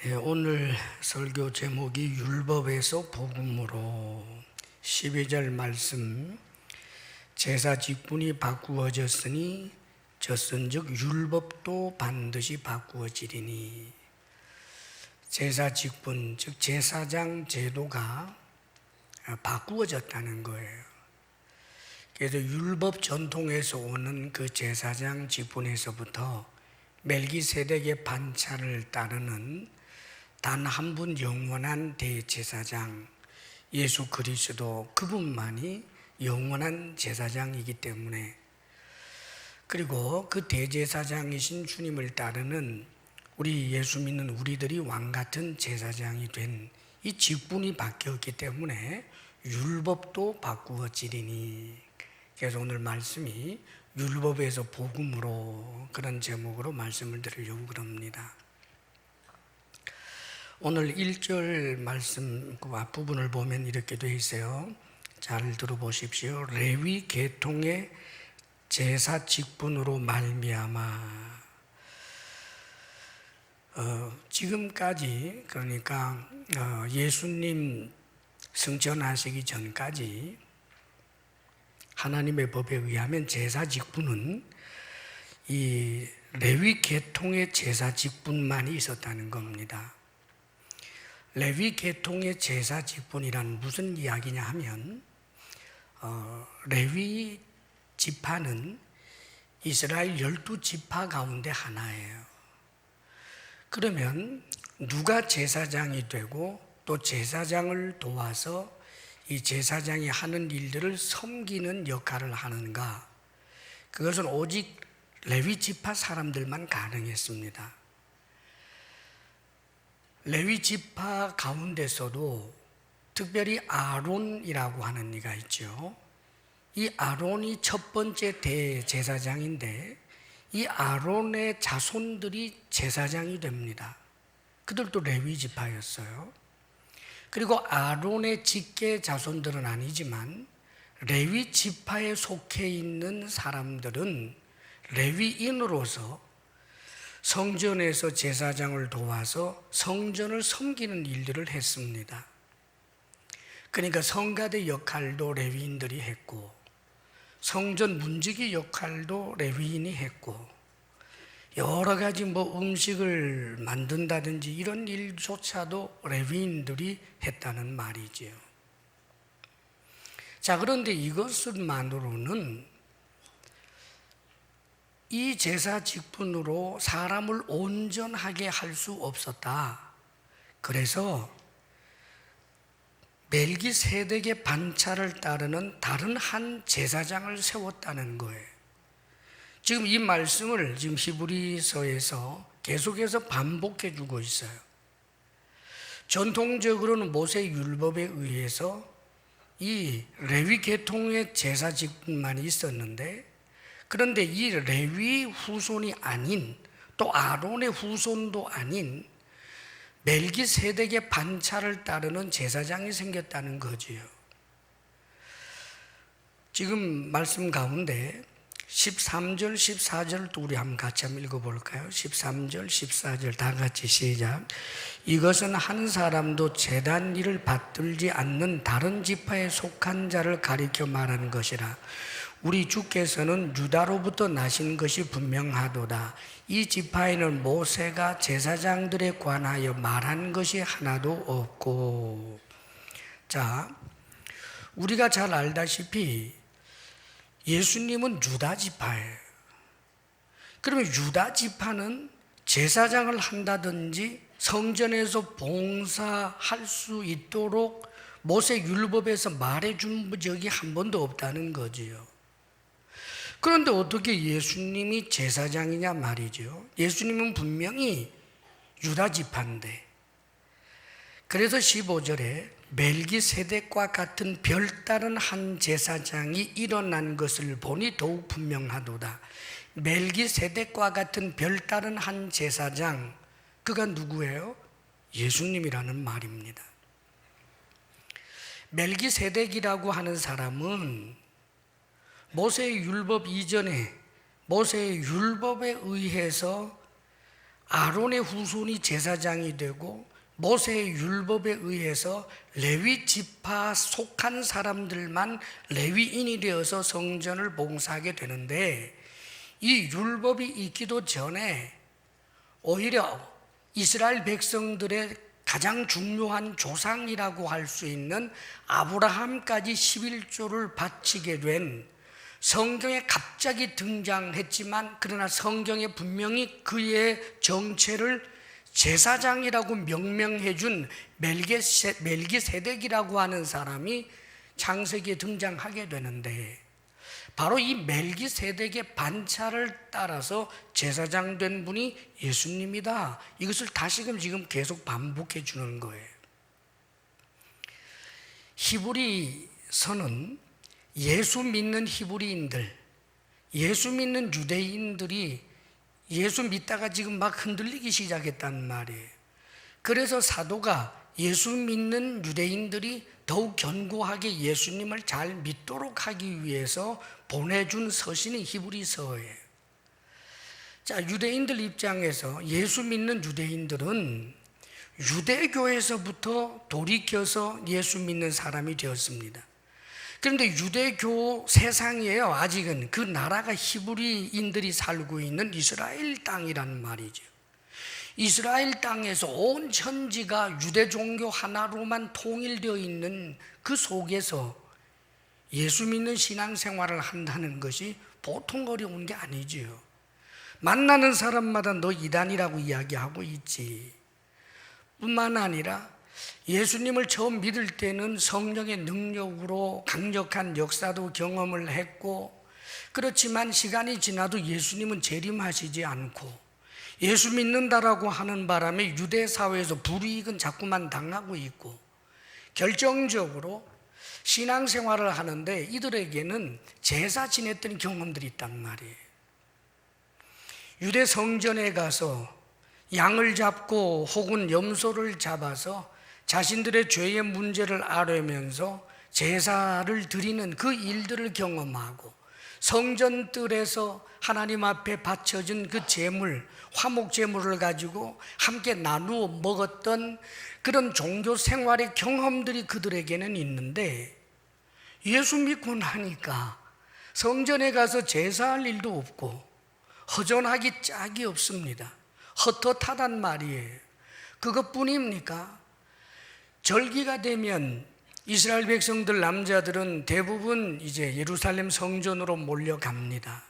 오늘 설교 제목이 율법에서 복음으로 12절 말씀, 제사 직분이 바꾸어졌으니 졌은즉 율법도 반드시 바꾸어지리니. 제사 직분, 즉 제사장 제도가 바꾸어졌다는 거예요. 그래서 율법 전통에서 오는 그 제사장 직분에서부터 멜기세덱의 반차를 따르는 단 한 분 영원한 대제사장 예수 그리스도, 그분만이 영원한 제사장이기 때문에, 그리고 그 대제사장이신 주님을 따르는 우리 예수 믿는 우리들이 왕같은 제사장이 된 이 직분이 바뀌었기 때문에 율법도 바꾸어지리니. 그래서 오늘 말씀이 율법에서 복음으로, 그런 제목으로 말씀을 드리려고 그럽니다. 오늘 1절 말씀 그 앞부분을 보면 이렇게 되어 있어요. 잘 들어보십시오. 레위 계통의 제사 직분으로 말미암아. 지금까지, 그러니까 예수님 승천하시기 전까지 하나님의 법에 의하면 제사 직분은 이 레위 계통의 제사 직분만이 있었다는 겁니다. 레위 계통의 제사 직분이란 무슨 이야기냐 하면, 레위 지파는 이스라엘 12지파 가운데 하나예요. 그러면 누가 제사장이 되고 또 제사장을 도와서 이 제사장이 하는 일들을 섬기는 역할을 하는가? 그것은 오직 레위 지파 사람들만 가능했습니다. 레위 지파 가운데서도 특별히 아론이라고 하는 이가 있죠. 이 아론이 첫 번째 대제사장인데 이 아론의 자손들이 제사장이 됩니다. 그들도 레위 지파였어요. 그리고 아론의 직계 자손들은 아니지만 레위 지파에 속해 있는 사람들은 레위인으로서 성전에서 제사장을 도와서 성전을 섬기는 일들을 했습니다. 그러니까 성가대 역할도 레위인들이 했고, 성전 문지기 역할도 레위인이 했고, 여러 가지 음식을 만든다든지 이런 일조차도 레위인들이 했다는 말이지요. 자, 그런데 이것만으로는 이 제사 직분으로 사람을 온전하게 할 수 없었다. 그래서 멜기세덱의 반차를 따르는 다른 한 제사장을 세웠다는 거예요. 지금 이 말씀을 지금 히브리서에서 계속해서 반복해 주고 있어요. 전통적으로는 모세 율법에 의해서 이 레위 계통의 제사 직분만이 있었는데, 그런데 이 레위 후손이 아닌, 또 아론의 후손도 아닌 멜기세덱의 반차를 따르는 제사장이 생겼다는 거지요. 지금 말씀 가운데 13절, 14절도 우리 한번 같이 한번 읽어볼까요? 13절, 14절 다 같이 시작. 이것은 한 사람도 제단 일을 받들지 않는 다른 지파에 속한 자를 가리켜 말하는 것이라. 우리 주께서는 유다로부터 나신 것이 분명하도다. 이 지파에는 모세가 제사장들에 관하여 말한 것이 하나도 없고. 자, 우리가 잘 알다시피 예수님은 유다 지파예요. 그러면 유다 지파는 제사장을 한다든지 성전에서 봉사할 수 있도록 모세 율법에서 말해준 적이 한 번도 없다는 거지요. 그런데 어떻게 예수님이 제사장이냐 말이죠. 예수님은 분명히 유다 지파인데, 그래서 15절에 멜기세덱과 같은 별다른 한 제사장이 일어난 것을 보니 더욱 분명하도다. 멜기세덱과 같은 별다른 한 제사장, 그가 누구예요? 예수님이라는 말입니다. 멜기세덱이라고 하는 사람은 모세의 율법 이전에 모세의 율법에 의해서 아론의 후손이 제사장이 되고 모세의 율법에 의해서 레위 지파 속한 사람들만 레위인이 되어서 성전을 봉사하게 되는데, 이 율법이 있기도 전에 오히려 이스라엘 백성들의 가장 중요한 조상이라고 할 수 있는 아브라함까지 11조를 바치게 된, 성경에 갑자기 등장했지만 그러나 성경에 분명히 그의 정체를 제사장이라고 명명해 준 멜기세덱이라고 하는 사람이 창세기에 등장하게 되는데, 바로 이 멜기세덱의 반차를 따라서 제사장 된 분이 예수님이다. 이것을 다시금 지금 계속 반복해 주는 거예요. 히브리서는 예수 믿는 히브리인들, 예수 믿는 유대인들이 예수 믿다가 지금 막 흔들리기 시작했단 말이에요. 그래서 사도가 예수 믿는 유대인들이 더욱 견고하게 예수님을 잘 믿도록 하기 위해서 보내준 서신이 히브리서예요. 자, 유대인들 입장에서 예수 믿는 유대인들은 유대교에서부터 돌이켜서 예수 믿는 사람이 되었습니다. 그런데 유대교 세상이에요. 아직은 그 나라가 히브리인들이 살고 있는 이스라엘 땅이란 말이죠. 이스라엘 땅에서 온 천지가 유대 종교 하나로만 통일되어 있는 그 속에서 예수 믿는 신앙생활을 한다는 것이 보통 어려운 게 아니지요. 만나는 사람마다 너 이단이라고 이야기하고 있지. 뿐만 아니라 예수님을 처음 믿을 때는 성령의 능력으로 강력한 역사도 경험을 했고, 그렇지만 시간이 지나도 예수님은 재림하시지 않고 예수 믿는다라고 하는 바람에 유대 사회에서 불이익은 자꾸만 당하고 있고, 결정적으로 신앙생활을 하는데 이들에게는 제사 지냈던 경험들이 있단 말이에요. 유대 성전에 가서 양을 잡고 혹은 염소를 잡아서 자신들의 죄의 문제를 아뢰면서 제사를 드리는 그 일들을 경험하고, 성전뜰에서 하나님 앞에 바쳐진 그 제물, 화목 제물을 가지고 함께 나누어 먹었던 그런 종교 생활의 경험들이 그들에게는 있는데, 예수 믿고 나니까 성전에 가서 제사할 일도 없고 허전하기 짝이 없습니다. 헛헛하단 말이에요. 그것뿐입니까? 절기가 되면 이스라엘 백성들 남자들은 대부분 이제 예루살렘 성전으로 몰려갑니다.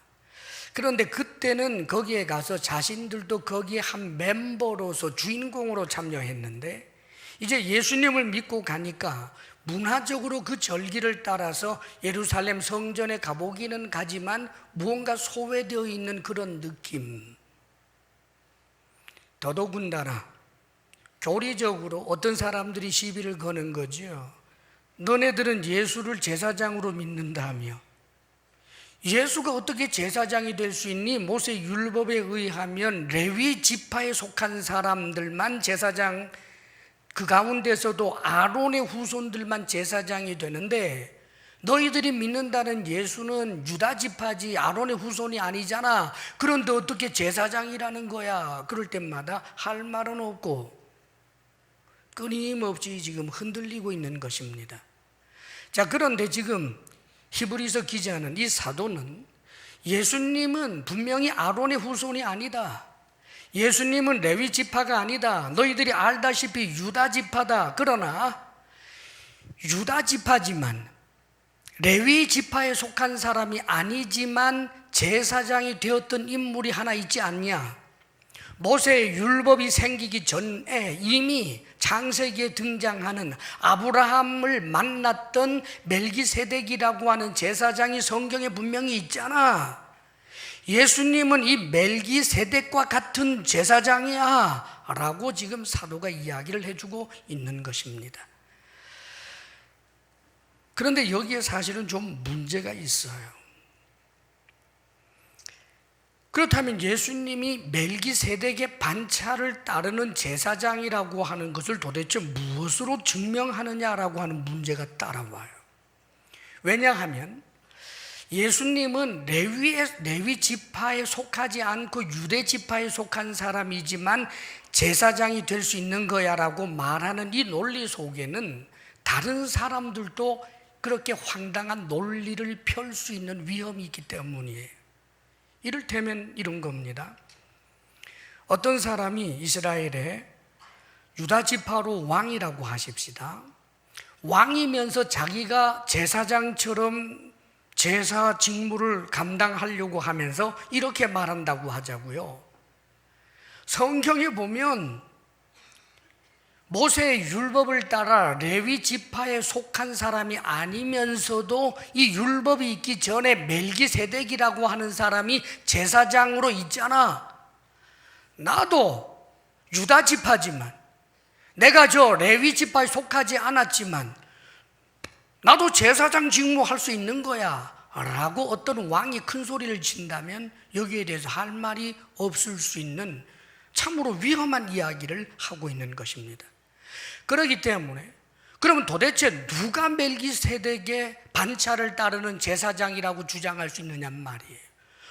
그런데 그때는 거기에 가서 자신들도 거기에 한 멤버로서 주인공으로 참여했는데, 이제 예수님을 믿고 가니까 문화적으로 그 절기를 따라서 예루살렘 성전에 가보기는 가지만 무언가 소외되어 있는 그런 느낌. 더더군다나 교리적으로 어떤 사람들이 시비를 거는 거죠. 너네들은 예수를 제사장으로 믿는다며. 예수가 어떻게 제사장이 될 수 있니? 모세 율법에 의하면 레위 지파에 속한 사람들만 제사장, 그 가운데서도 아론의 후손들만 제사장이 되는데, 너희들이 믿는다는 예수는 유다 지파지 아론의 후손이 아니잖아. 그런데 어떻게 제사장이라는 거야? 그럴 때마다 할 말은 없고 끊임없이 지금 흔들리고 있는 것입니다. 자, 그런데 지금 히브리서 기자는, 이 사도는 예수님은 분명히 아론의 후손이 아니다. 예수님은 레위 지파가 아니다. 너희들이 알다시피 유다 지파다. 그러나 유다 지파지만 레위 지파에 속한 사람이 아니지만 제사장이 되었던 인물이 하나 있지 않냐? 모세의 율법이 생기기 전에 이미 창세기에 등장하는 아브라함을 만났던 멜기세덱이라고 하는 제사장이 성경에 분명히 있잖아. 예수님은 이 멜기세덱과 같은 제사장이야 라고 지금 사도가 이야기를 해주고 있는 것입니다. 그런데 여기에 사실은 좀 문제가 있어요. 그렇다면 예수님이 멜기세덱의 반차를 따르는 제사장이라고 하는 것을 도대체 무엇으로 증명하느냐라고 하는 문제가 따라와요. 왜냐하면 예수님은 레위 지파에 속하지 않고 유대 지파에 속한 사람이지만 제사장이 될 수 있는 거야라고 말하는 이 논리 속에는 다른 사람들도 그렇게 황당한 논리를 펼 수 있는 위험이 있기 때문이에요. 이를테면 이런 겁니다. 어떤 사람이 이스라엘에 유다 지파로 왕이라고 하십시다. 왕이면서 자기가 제사장처럼 제사 직무를 감당하려고 하면서 이렇게 말한다고 하자고요. 성경에 보면 모세의 율법을 따라 레위 지파에 속한 사람이 아니면서도 이 율법이 있기 전에 멜기세덱이라고 하는 사람이 제사장으로 있잖아. 나도 유다 지파지만, 내가 저 레위 지파에 속하지 않았지만 나도 제사장 직무할 수 있는 거야 라고 어떤 왕이 큰 소리를 친다면 여기에 대해서 할 말이 없을 수 있는 참으로 위험한 이야기를 하고 있는 것입니다. 그렇기 때문에 그러면 도대체 누가 멜기세덱의 반차를 따르는 제사장이라고 주장할 수 있느냐 말이에요.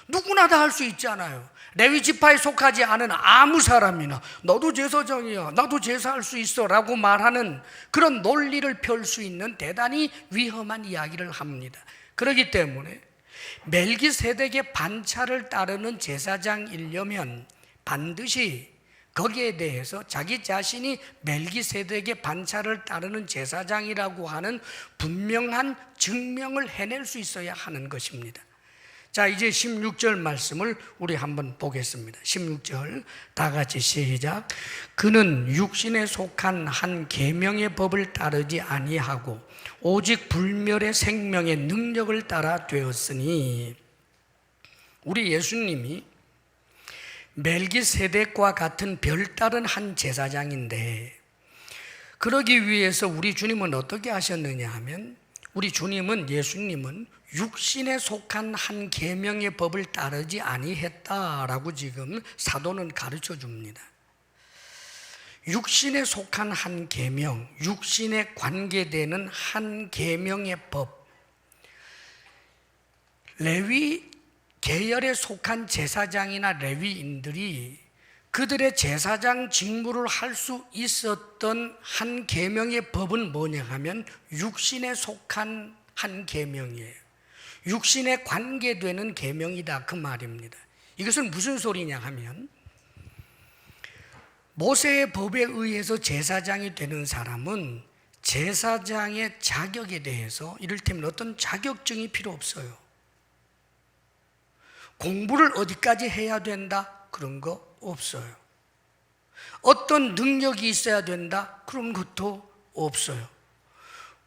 누구나 다 할 수 있잖아요. 레위 지파에 속하지 않은 아무 사람이나 너도 제사장이야, 나도 제사할 수 있어 라고 말하는 그런 논리를 펼 수 있는 대단히 위험한 이야기를 합니다. 그렇기 때문에 멜기세덱의 반차를 따르는 제사장이려면 반드시 거기에 대해서 자기 자신이 멜기세덱의 반차를 따르는 제사장이라고 하는 분명한 증명을 해낼 수 있어야 하는 것입니다. 자, 이제 16절 말씀을 우리 한번 보겠습니다. 16절 다 같이 시작. 그는 육신에 속한 한 계명의 법을 따르지 아니하고 오직 불멸의 생명의 능력을 따라 되었으니, 우리 예수님이 멜기세덱과 같은 별다른 한 제사장인데, 그러기 위해서 우리 주님은 어떻게 하셨느냐 하면, 우리 주님은, 예수님은 육신에 속한 한 계명의 법을 따르지 아니했다라고 지금 사도는 가르쳐 줍니다. 육신에 속한 한 계명, 육신에 관계되는 한 계명의 법, 레위 계열에 속한 제사장이나 레위인들이 그들의 제사장 직무를 할 수 있었던 한 계명의 법은 뭐냐 하면 육신에 속한 한 계명이에요. 육신에 관계되는 계명이다 그 말입니다. 이것은 무슨 소리냐 하면 모세의 법에 의해서 제사장이 되는 사람은 제사장의 자격에 대해서 이를테면 어떤 자격증이 필요 없어요. 공부를 어디까지 해야 된다? 그런 거 없어요. 어떤 능력이 있어야 된다? 그런 것도 없어요.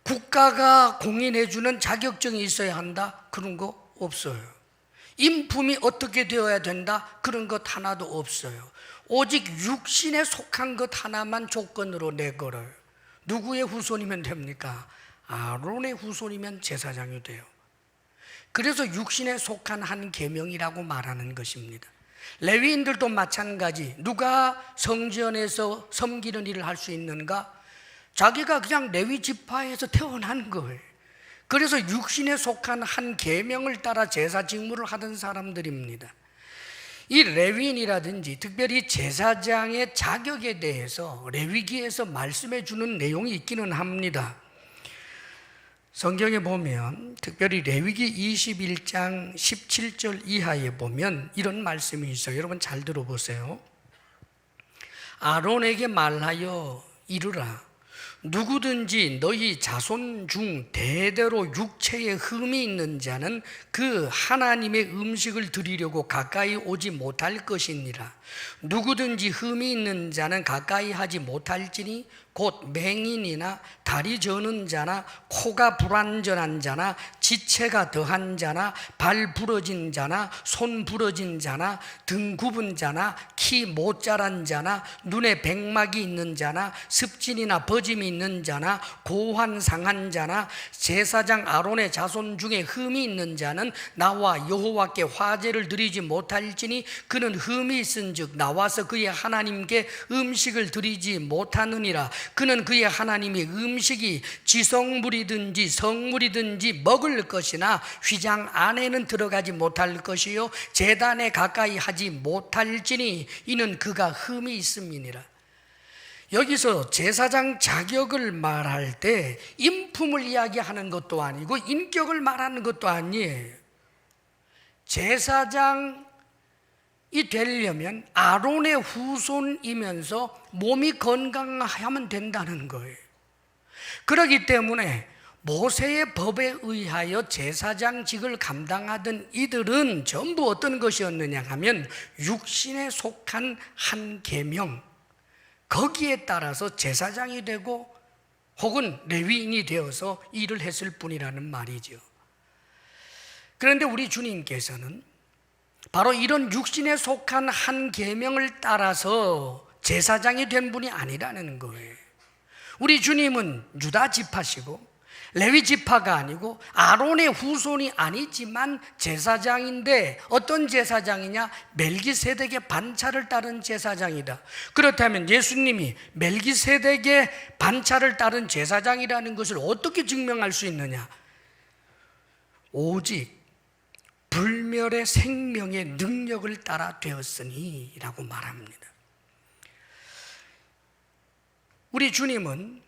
국가가 공인해주는 자격증이 있어야 한다? 그런 거 없어요. 인품이 어떻게 되어야 된다? 그런 것 하나도 없어요. 오직 육신에 속한 것 하나만 조건으로 내걸어요. 누구의 후손이면 됩니까? 아론의 후손이면 제사장이 돼요. 그래서 육신에 속한 한 계명이라고 말하는 것입니다. 레위인들도 마찬가지. 누가 성전에서 섬기는 일을 할 수 있는가? 자기가 그냥 레위 지파에서 태어난 거예요. 그래서 육신에 속한 한 계명을 따라 제사 직무를 하던 사람들입니다. 이 레위인이라든지 특별히 제사장의 자격에 대해서 레위기에서 말씀해 주는 내용이 있기는 합니다. 성경에 보면 특별히 레위기 21장 17절 이하에 보면 이런 말씀이 있어요. 여러분 잘 들어보세요. 아론에게 말하여 이르라. 누구든지 너희 자손 중 대대로 육체에 흠이 있는 자는 그 하나님의 음식을 드리려고 가까이 오지 못할 것이니라. 누구든지 흠이 있는 자는 가까이 하지 못할지니 곧 맹인이나 다리 저는 자나 코가 불완전한 자나 지체가 더한 자나 발 부러진 자나 손 부러진 자나 등 굽은 자나 키 키 못 자란 자나 눈에 백막이 있는 자나 습진이나 버짐이 있는 자나 고환 상한 자나 제사장 아론의 자손 중에 흠이 있는 자는 나와 여호와께 화제를 드리지 못할지니 그는 흠이 있은즉 나와서 그의 하나님께 음식을 드리지 못하느니라. 그는 그의 하나님이 음식이 지성물이든지 성물이든지 먹을 것이나 휘장 안에는 들어가지 못할 것이요 제단에 가까이 하지 못할지니 이는 그가 흠이 있음이니라. 여기서 제사장 자격을 말할 때 인품을 이야기하는 것도 아니고 인격을 말하는 것도 아니에요. 제사장이 되려면 아론의 후손이면서 몸이 건강하면 된다는 거예요. 그렇기 때문에 모세의 법에 의하여 제사장직을 감당하던 이들은 전부 어떤 것이었느냐 하면 육신에 속한 한 계명, 거기에 따라서 제사장이 되고 혹은 레위인이 되어서 일을 했을 뿐이라는 말이죠. 그런데 우리 주님께서는 바로 이런 육신에 속한 한 계명을 따라서 제사장이 된 분이 아니라는 거예요. 우리 주님은 유다 지파시고 레위 지파가 아니고 아론의 후손이 아니지만 제사장인데 어떤 제사장이냐? 멜기세덱의 반차를 따른 제사장이다. 그렇다면 예수님이 멜기세덱의 반차를 따른 제사장이라는 것을 어떻게 증명할 수 있느냐? 오직 불멸의 생명의 능력을 따라 되었으니 라고 말합니다. 우리 주님은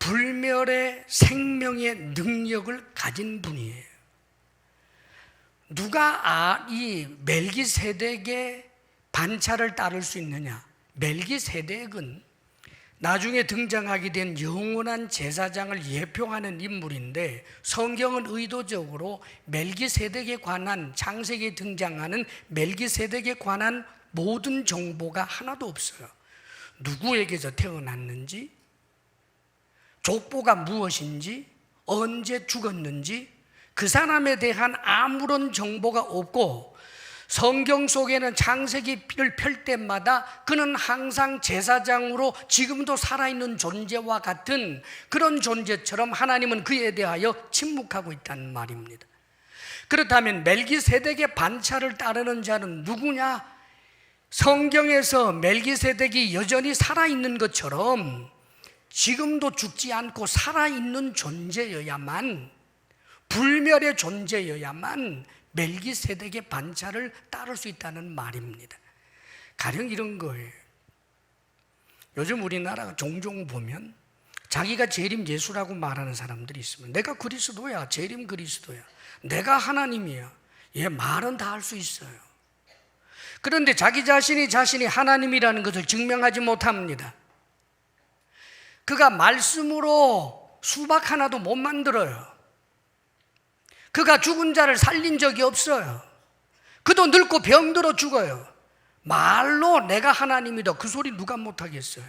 불멸의 생명의 능력을 가진 분이에요. 누가 이 멜기세덱의 반차를 따를 수 있느냐? 멜기세덱은 나중에 등장하게 된 영원한 제사장을 예표하는 인물인데 성경은 의도적으로 멜기세덱에 관한 창세기에 등장하는 멜기세덱에 관한 모든 정보가 하나도 없어요. 누구에게서 태어났는지, 족보가 무엇인지, 언제 죽었는지 그 사람에 대한 아무런 정보가 없고 성경 속에는 창세기를 펼 때마다 그는 항상 제사장으로 지금도 살아있는 존재와 같은 그런 존재처럼 하나님은 그에 대하여 침묵하고 있다는 말입니다. 그렇다면 멜기세덱의 반차를 따르는 자는 누구냐? 성경에서 멜기세덱이 여전히 살아있는 것처럼 지금도 죽지 않고 살아있는 존재여야만, 불멸의 존재여야만 멜기세덱의 반차를 따를 수 있다는 말입니다. 가령 이런 거예요. 요즘 우리나라가 종종 보면 자기가 재림 예수라고 말하는 사람들이 있으면 내가 그리스도야, 재림 그리스도야, 내가 하나님이야, 얘 말은 다 할 수 있어요. 그런데 자기 자신이 하나님이라는 것을 증명하지 못합니다. 그가 말씀으로 수박 하나도 못 만들어요. 그가 죽은 자를 살린 적이 없어요. 그도 늙고 병들어 죽어요. 말로 내가 하나님이다, 그 소리 누가 못하겠어요?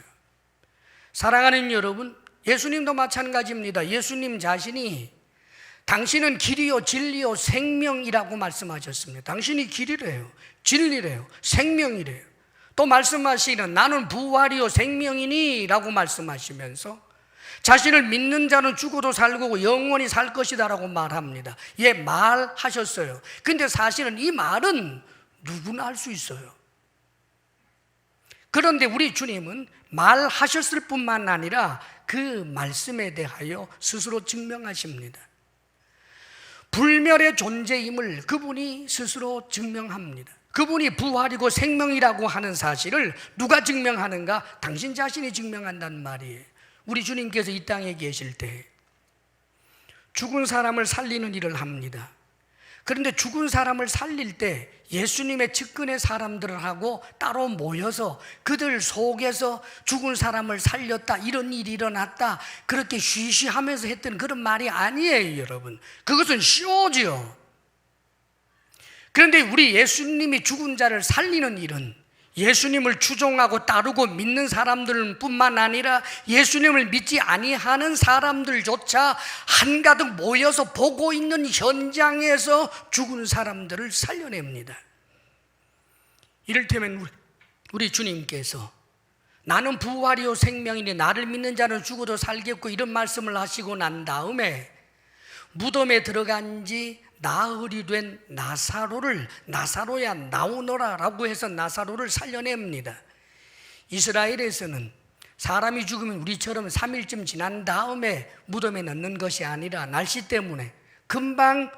사랑하는 여러분, 예수님도 마찬가지입니다. 예수님 자신이 당신은 길이요 진리요 생명이라고 말씀하셨습니다. 당신이 길이래요, 진리래요, 생명이래요. 또 말씀하시는 나는 부활이요 생명이니 라고 말씀하시면서 자신을 믿는 자는 죽어도 살고 영원히 살 것이다 라고 말합니다. 예, 말하셨어요. 근데 사실은 이 말은 누구나 할 수 있어요. 그런데 우리 주님은 말하셨을 뿐만 아니라 그 말씀에 대하여 스스로 증명하십니다. 불멸의 존재임을 그분이 스스로 증명합니다. 그분이 부활이고 생명이라고 하는 사실을 누가 증명하는가? 당신 자신이 증명한다는 말이에요. 우리 주님께서 이 땅에 계실 때 죽은 사람을 살리는 일을 합니다. 그런데 죽은 사람을 살릴 때 예수님의 측근의 사람들하고 따로 모여서 그들 속에서 죽은 사람을 살렸다, 이런 일이 일어났다, 그렇게 쉬쉬하면서 했던 그런 말이 아니에요, 여러분. 그것은 쇼지요. 그런데 우리 예수님이 죽은 자를 살리는 일은 예수님을 추종하고 따르고 믿는 사람들 뿐만 아니라 예수님을 믿지 아니하는 사람들조차 한가득 모여서 보고 있는 현장에서 죽은 사람들을 살려냅니다. 이를테면 우리 주님께서 나는 부활이요 생명이니 나를 믿는 자는 죽어도 살겠고 이런 말씀을 하시고 난 다음에 무덤에 들어간 지 나흘이 된 나사로를 나사로야 나오너라 라고 해서 나사로를 살려냅니다. 이스라엘에서는 사람이 죽으면 우리처럼 3일쯤 지난 다음에 무덤에 넣는 것이 아니라 날씨 때문에 금방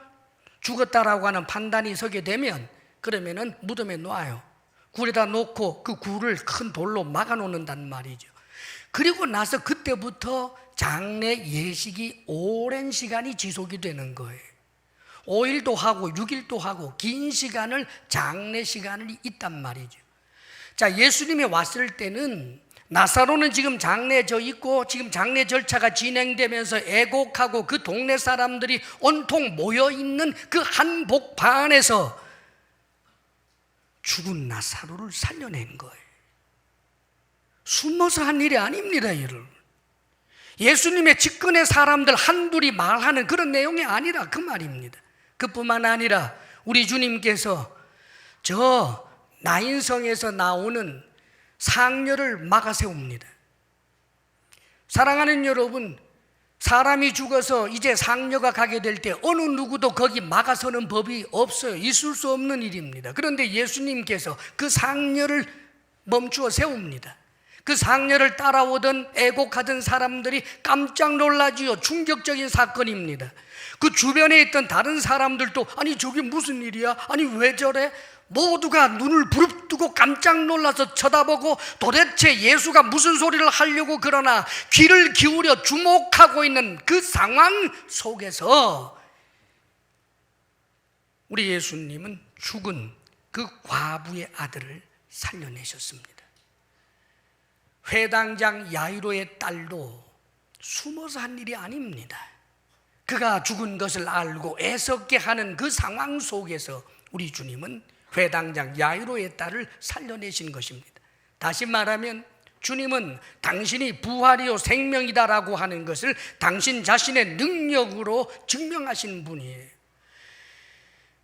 죽었다라고 하는 판단이 서게 되면 그러면은 무덤에 놓아요. 굴에다 놓고 그 굴을 큰 돌로 막아 놓는단 말이죠. 그리고 나서 그때부터 장례 예식이 오랜 시간이 지속이 되는 거예요. 5일도 하고 6일도 하고 긴 시간을 장례 시간이 있단 말이죠. 자, 예수님이 왔을 때는 나사로는 지금 장례져 있고 지금 장례 절차가 진행되면서 애곡하고 그 동네 사람들이 온통 모여 있는 그 한복판 안에서 죽은 나사로를 살려낸 거예요. 숨어서 한 일이 아닙니다, 여러분. 예수님의 직근의 사람들 한둘이 말하는 그런 내용이 아니라 그 말입니다. 그뿐만 아니라 우리 주님께서 저 나인성에서 나오는 상녀를 막아 세웁니다. 사랑하는 여러분, 사람이 죽어서 이제 상녀가 가게 될 때 어느 누구도 거기 막아서는 법이 없어요. 있을 수 없는 일입니다. 그런데 예수님께서 그 상녀를 멈추어 세웁니다. 그 상녀를 따라오던 애곡하던 사람들이 깜짝 놀라지요. 충격적인 사건입니다. 그 주변에 있던 다른 사람들도 아니 저게 무슨 일이야? 아니 왜 저래? 모두가 눈을 부릅뜨고 깜짝 놀라서 쳐다보고 도대체 예수가 무슨 소리를 하려고 그러나 귀를 기울여 주목하고 있는 그 상황 속에서 우리 예수님은 죽은 그 과부의 아들을 살려내셨습니다. 회당장 야이로의 딸도 숨어서 한 일이 아닙니다. 그가 죽은 것을 알고 애석게 하는 그 상황 속에서 우리 주님은 회당장 야이로의 딸을 살려내신 것입니다. 다시 말하면 주님은 당신이 부활이요 생명이다라고 하는 것을 당신 자신의 능력으로 증명하신 분이에요.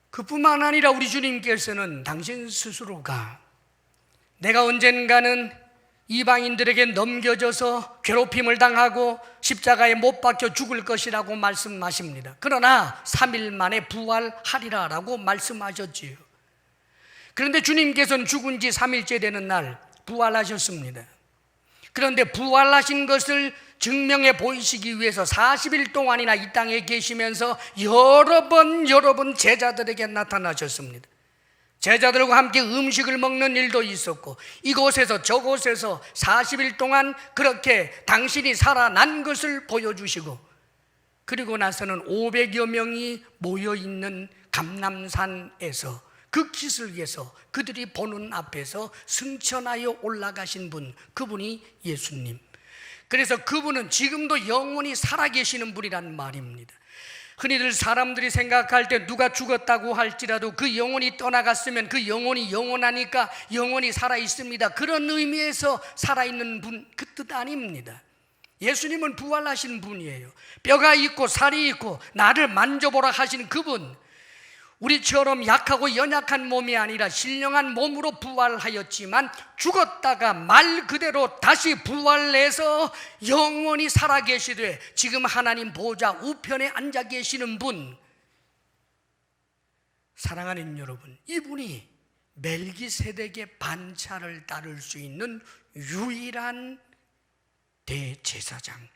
그뿐만 아니라 우리 주님께서는 당신 스스로가 내가 언젠가는 이방인들에게 넘겨져서 괴롭힘을 당하고 십자가에 못 박혀 죽을 것이라고 말씀하십니다. 그러나 3일 만에 부활하리라 라고 말씀하셨지요. 그런데 주님께서는 죽은 지 3일째 되는 날 부활하셨습니다. 그런데 부활하신 것을 증명해 보이시기 위해서 40일 동안이나 이 땅에 계시면서 여러 번 제자들에게 나타나셨습니다. 제자들과 함께 음식을 먹는 일도 있었고 이곳에서 저곳에서 40일 동안 그렇게 당신이 살아난 것을 보여주시고 그리고 나서는 500여 명이 모여있는 감람산에서 그 기슭에서 그들이 보는 앞에서 승천하여 올라가신 분, 그분이 예수님. 그래서 그분은 지금도 영원히 살아계시는 분이란 말입니다. 흔히들 사람들이 생각할 때 누가 죽었다고 할지라도 그 영혼이 떠나갔으면 그 영혼이 영원하니까 영원히 살아있습니다. 그런 의미에서 살아있는 분, 그 뜻 아닙니다. 예수님은 부활하신 분이에요. 뼈가 있고 살이 있고 나를 만져보라 하신 그분, 우리처럼 약하고 연약한 몸이 아니라 신령한 몸으로 부활하였지만 죽었다가 말 그대로 다시 부활해서 영원히 살아계시되 지금 하나님 보좌 우편에 앉아 계시는 분, 사랑하는 여러분, 이분이 멜기세덱의 반차를 따를 수 있는 유일한 대제사장,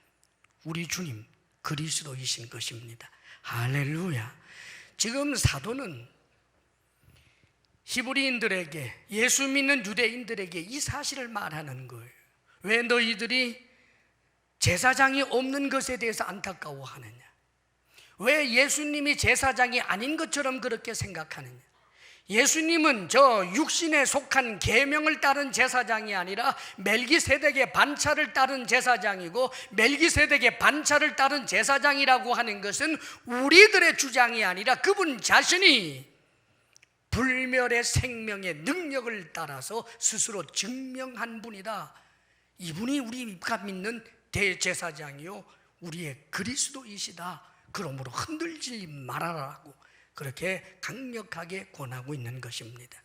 우리 주님 그리스도이신 것입니다. 할렐루야. 지금 사도는 히브리인들에게, 예수 믿는 유대인들에게 이 사실을 말하는 거예요. 왜 너희들이 제사장이 없는 것에 대해서 안타까워하느냐? 왜 예수님이 제사장이 아닌 것처럼 그렇게 생각하느냐? 예수님은 저 육신에 속한 계명을 따른 제사장이 아니라 멜기세덱의 반차를 따른 제사장이고, 멜기세덱의 반차를 따른 제사장이라고 하는 것은 우리들의 주장이 아니라 그분 자신이 불멸의 생명의 능력을 따라서 스스로 증명한 분이다. 이분이 우리가 믿는 대제사장이요 우리의 그리스도이시다. 그러므로 흔들지 말아라고 그렇게 강력하게 권하고 있는 것입니다.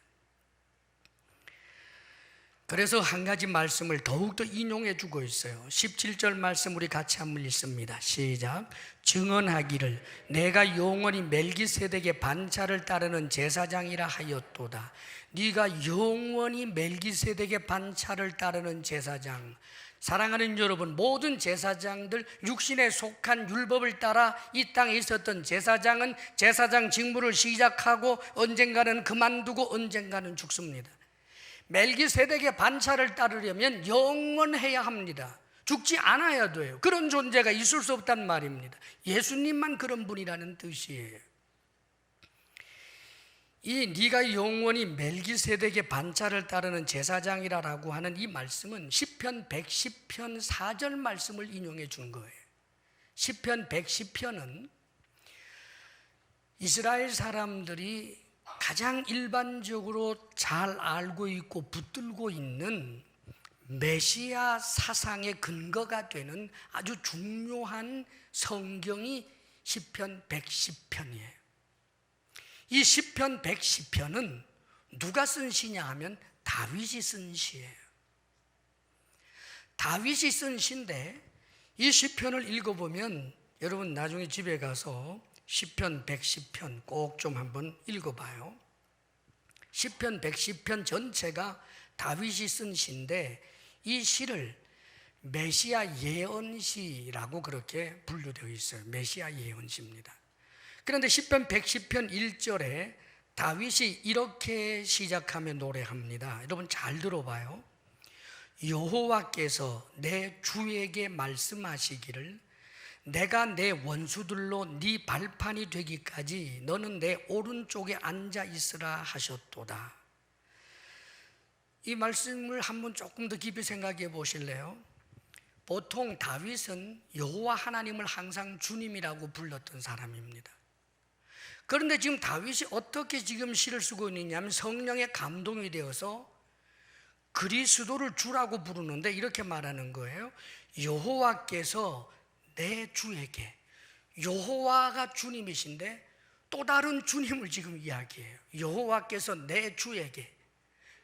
그래서 한 가지 말씀을 더욱더 인용해 주고 있어요. 17절 말씀 우리 같이 한번 읽습니다. 시작. 증언하기를 내가 영원히 멜기세덱의 반차를 따르는 제사장이라 하였도다. 네가 영원히 멜기세덱의 반차를 따르는 제사장. 사랑하는 여러분, 모든 제사장들, 육신에 속한 율법을 따라 이 땅에 있었던 제사장은 제사장 직무를 시작하고 언젠가는 그만두고 언젠가는 죽습니다. 멜기세덱의 반차를 따르려면 영원해야 합니다. 죽지 않아야 돼요. 그런 존재가 있을 수 없단 말입니다. 예수님만 그런 분이라는 뜻이에요. 이 네가 영원히 멜기세덱의 반차를 따르는 제사장이라고 하는 이 말씀은 시편 110편 4절 말씀을 인용해 준 거예요. 시편 110편은 이스라엘 사람들이 가장 일반적으로 잘 알고 있고 붙들고 있는 메시아 사상의 근거가 되는 아주 중요한 성경이 시편 110편이에요. 이 시편 110편은 누가 쓴 시냐 하면 다윗이 쓴 시예요. 다윗이 쓴 시인데 이 시편을 읽어보면 여러분 나중에 집에 가서 시편 110편 꼭 좀 한번 읽어봐요. 시편 110편 전체가 다윗이 쓴 시인데 이 시를 메시아 예언시라고 그렇게 분류되어 있어요. 메시아 예언시입니다. 그런데 시편 110편 1절에 다윗이 이렇게 시작하며 노래합니다. 여러분 잘 들어봐요. 여호와께서 내 주에게 말씀하시기를 내가 내 원수들로 네 발판이 되기까지 너는 내 오른쪽에 앉아 있으라 하셨도다. 이 말씀을 한번 조금 더 깊이 생각해 보실래요? 보통 다윗은 여호와 하나님을 항상 주님이라고 불렀던 사람입니다. 그런데 지금 다윗이 어떻게 지금 시를 쓰고 있느냐면 성령의 감동이 되어서 그리스도를 주라고 부르는데 이렇게 말하는 거예요. 여호와께서 내 주에게, 여호와가 주님이신데 또 다른 주님을 지금 이야기해요. 여호와께서 내 주에게,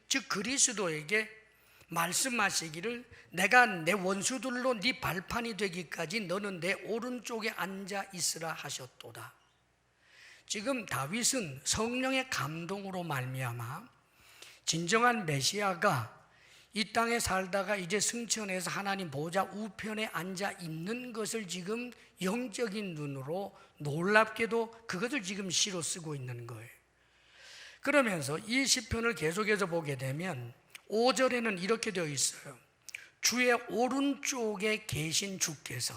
즉 그리스도에게 말씀하시기를 내가 내 원수들로 네 발판이 되기까지 너는 내 오른쪽에 앉아 있으라 하셨도다. 지금 다윗은 성령의 감동으로 말미암아 진정한 메시아가 이 땅에 살다가 이제 승천해서 하나님 보좌 우편에 앉아 있는 것을 지금 영적인 눈으로 놀랍게도 그것을 지금 시로 쓰고 있는 거예요. 그러면서 이 시편을 계속해서 보게 되면 5절에는 이렇게 되어 있어요. 주의 오른쪽에 계신 주께서,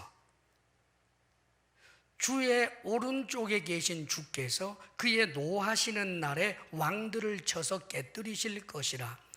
주의 오른쪽에 계신 주께서 그의 노하시는 날에 왕들을 쳐서 깨뜨리실 것이라.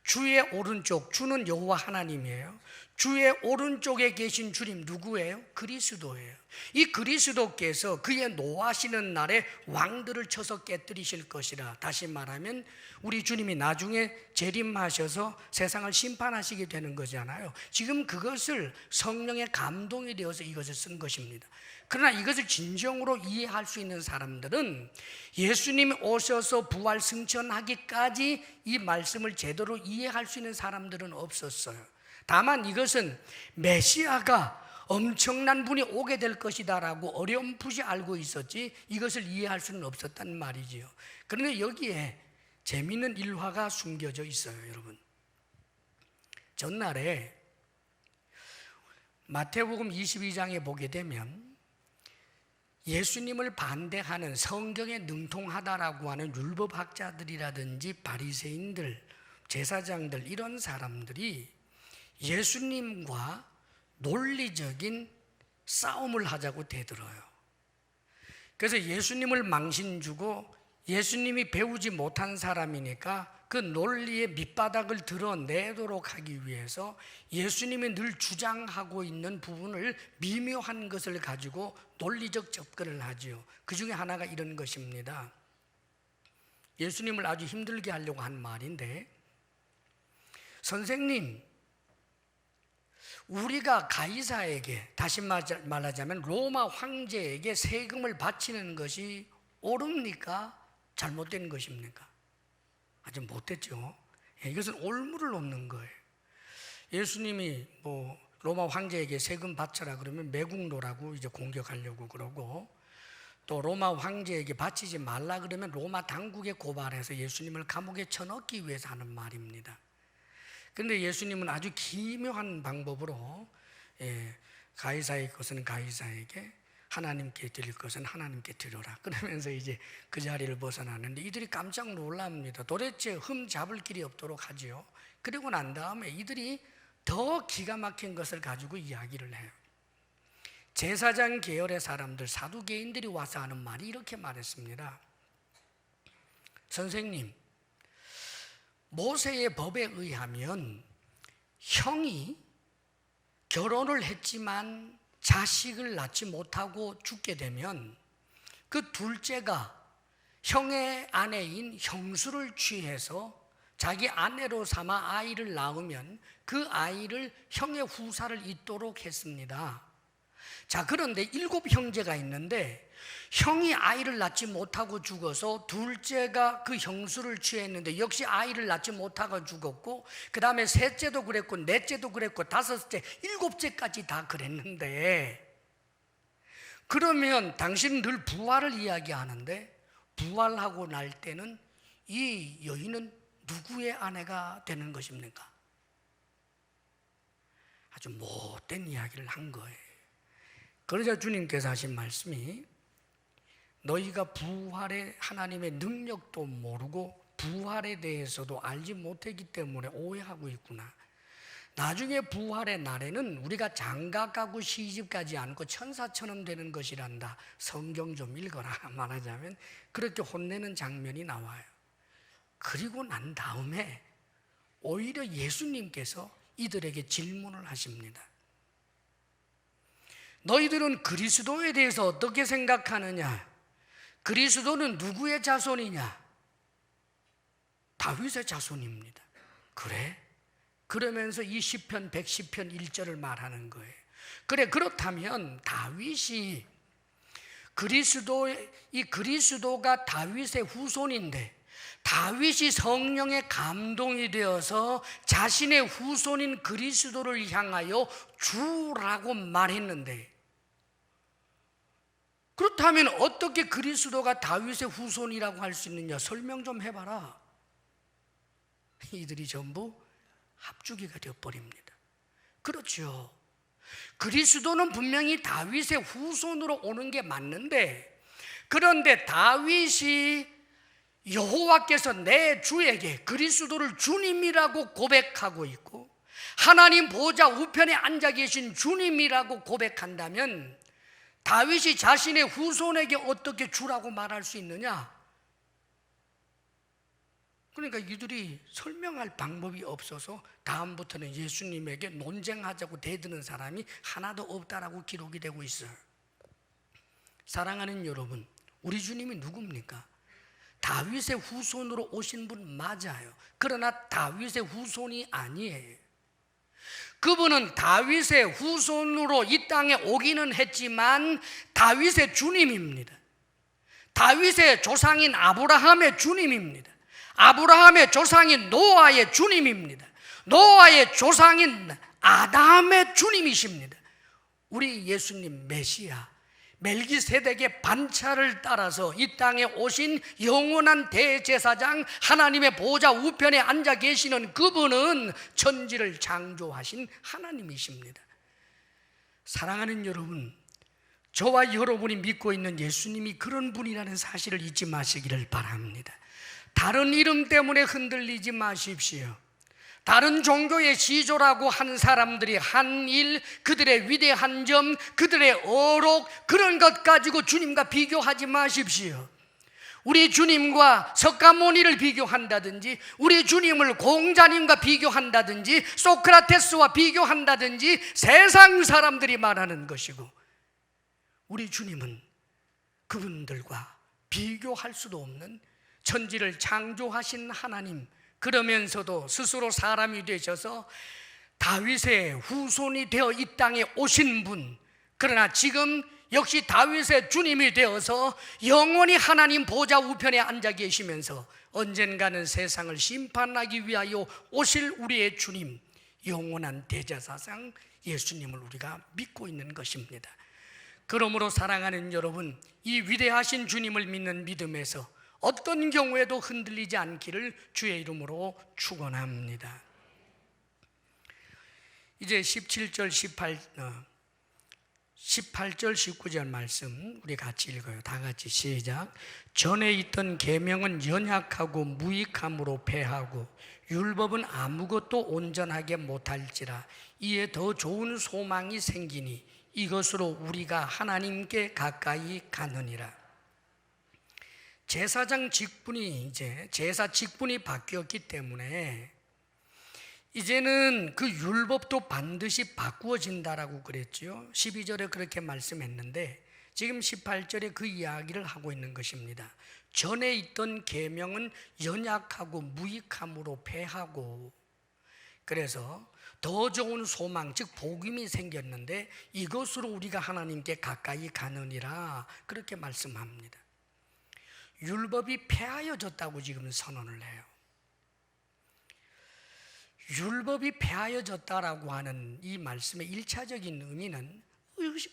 주의 오른쪽, 주는 여호와 하나님이에요. 주의 오른쪽에 계신 주님 누구예요? 그리스도예요. 이 그리스도께서 그의 노하시는 날에 왕들을 쳐서 깨뜨리실 것이라. 다시 말하면 우리 주님이 나중에 재림하셔서 세상을 심판하시게 되는 거잖아요. 지금 그것을 성령의 감동이 되어서 이것을 쓴 것입니다. 그러나 이것을 진정으로 이해할 수 있는 사람들은 예수님이 오셔서 부활 승천하기까지 이 말씀을 제대로 이해할 수 있는 사람들은 없었어요. 다만 이것은 메시아가 엄청난 분이 오게 될 것이다라고 어렴풋이 알고 있었지 이것을 이해할 수는 없었단 말이지요. 그런데 여기에 재미있는 일화가 숨겨져 있어요, 여러분. 전날에 마태복음 22장에 보게 되면 예수님을 반대하는 성경에 능통하다라고 하는 율법학자들이라든지 바리새인들, 제사장들 이런 사람들이 예수님과 논리적인 싸움을 하자고 대들어요. 그래서 예수님을 망신 주고 예수님이 배우지 못한 사람이니까 그 논리의 밑바닥을 드러내도록 하기 위해서 예수님이 늘 주장하고 있는 부분을 미묘한 것을 가지고 논리적 접근을 하지요. 그 중에 하나가 이런 것입니다. 예수님을 아주 힘들게 하려고 한 말인데, 선생님, 우리가 가이사에게, 다시 말하자면 로마 황제에게 세금을 바치는 것이 옳습니까? 잘못된 것입니까? 아주 못됐죠. 이것은 올무를 놓는 거예요. 예수님이 뭐 로마 황제에게 세금 바쳐라 그러면 매국노라고 이제 공격하려고 그러고, 또 로마 황제에게 바치지 말라 그러면 로마 당국에 고발해서 예수님을 감옥에 쳐넣기 위해서 하는 말입니다. 그런데 예수님은 아주 기묘한 방법으로 가이사의 것은 가이사에게, 하나님께 드릴 것은 하나님께 드려라 그러면서 이제 그 자리를 벗어나는데, 이들이 깜짝 놀랍니다. 도대체 흠 잡을 길이 없도록 하지요. 그리고 난 다음에 이들이 더 기가 막힌 것을 가지고 이야기를 해요. 제사장 계열의 사람들, 사두개인들이 와서 하는 말이 이렇게 말했습니다. 선생님, 모세의 법에 의하면 형이 결혼을 했지만 자식을 낳지 못하고 죽게 되면 그 둘째가 형의 아내인 형수를 취해서 자기 아내로 삼아 아이를 낳으면 그 아이를 형의 후사를 잇도록 했습니다. 자, 그런데 7 형제가 있는데 형이 아이를 낳지 못하고 죽어서 둘째가 그 형수를 취했는데 역시 아이를 낳지 못하고 죽었고, 그 다음에 셋째도 그랬고 넷째도 그랬고 다섯째, 7째까지 다 그랬는데, 그러면 당신은 늘 부활을 이야기하는데 부활하고 날 때는 이 여인은 누구의 아내가 되는 것입니까? 아주 못된 이야기를 한 거예요. 그러자 주님께서 하신 말씀이, 너희가 부활의 하나님의 능력도 모르고 부활에 대해서도 알지 못했기 때문에 오해하고 있구나. 나중에 부활의 날에는 우리가 장가가고 시집가지 않고 천사처럼 되는 것이란다. 성경 좀 읽어라 말하자면 그렇게 혼내는 장면이 나와요. 그리고 난 다음에 오히려 예수님께서 이들에게 질문을 하십니다. 너희들은 그리스도에 대해서 어떻게 생각하느냐? 그리스도는 누구의 자손이냐? 다윗의 자손입니다. 그래? 그러면서 이 시편 110편 1절을 말하는 거예요. 그래, 그렇다면 다윗이 그리스도가 다윗의 후손인데, 다윗이 성령의 감동이 되어서 자신의 후손인 그리스도를 향하여 주라고 말했는데, 그렇다면 어떻게 그리스도가 다윗의 후손이라고 할 수 있느냐? 설명 좀 해봐라. 이들이 전부 합주기가 되어버립니다. 그렇죠. 그리스도는 분명히 다윗의 후손으로 오는 게 맞는데, 그런데 다윗이 여호와께서 내 주에게 그리스도를 주님이라고 고백하고 있고 하나님 보좌 우편에 앉아 계신 주님이라고 고백한다면 다윗이 자신의 후손에게 어떻게 주라고 말할 수 있느냐? 그러니까 이들이 설명할 방법이 없어서 다음부터는 예수님에게 논쟁하자고 대드는 사람이 하나도 없다라고 기록이 되고 있어요. 사랑하는 여러분, 우리 주님이 누굽니까? 다윗의 후손으로 오신 분 맞아요. 그러나 다윗의 후손이 아니에요. 그분은 다윗의 후손으로 이 땅에 오기는 했지만 다윗의 주님입니다. 다윗의 조상인 아브라함의 주님입니다. 아브라함의 조상인 노아의 주님입니다. 노아의 조상인 아담의 주님이십니다. 우리 예수님 메시아, 멜기세덱의 반차를 따라서 이 땅에 오신 영원한 대제사장, 하나님의 보좌 우편에 앉아 계시는 그분은 천지를 창조하신 하나님이십니다. 사랑하는 여러분, 저와 여러분이 믿고 있는 예수님이 그런 분이라는 사실을 잊지 마시기를 바랍니다. 다른 이름 때문에 흔들리지 마십시오. 다른 종교의 시조라고 하는 사람들이 한 일, 그들의 위대한 점, 그들의 어록, 그런 것 가지고 주님과 비교하지 마십시오. 우리 주님과 석가모니를 비교한다든지, 우리 주님을 공자님과 비교한다든지, 소크라테스와 비교한다든지 세상 사람들이 말하는 것이고, 우리 주님은 그분들과 비교할 수도 없는 천지를 창조하신 하나님, 그러면서도 스스로 사람이 되셔서 다윗의 후손이 되어 이 땅에 오신 분, 그러나 지금 역시 다윗의 주님이 되어서 영원히 하나님 보좌 우편에 앉아 계시면서 언젠가는 세상을 심판하기 위하여 오실 우리의 주님, 영원한 대제사장 예수님을 우리가 믿고 있는 것입니다. 그러므로 사랑하는 여러분, 이 위대하신 주님을 믿는 믿음에서 어떤 경우에도 흔들리지 않기를 주의 이름으로 축원합니다. 이제 17절 18절 19절 말씀 우리 같이 읽어요. 다 같이 시작. 전에 있던 계명은 연약하고 무익함으로 패하고 율법은 아무것도 온전하게 못할지라 이에 더 좋은 소망이 생기니 이것으로 우리가 하나님께 가까이 가느니라. 제사장 직분이 이제 제사 직분이 바뀌었기 때문에 이제는 그 율법도 반드시 바꾸어진다라고 그랬죠. 12절에 그렇게 말씀했는데 지금 18절에 그 이야기를 하고 있는 것입니다. 전에 있던 계명은 연약하고 무익함으로 패하고, 그래서 더 좋은 소망, 즉 복음이 생겼는데 이것으로 우리가 하나님께 가까이 가느니라 그렇게 말씀합니다. 율법이 폐하여졌다고 지금 선언을 해요. 율법이 폐하여졌다라고 하는 이 말씀의 1차적인 의미는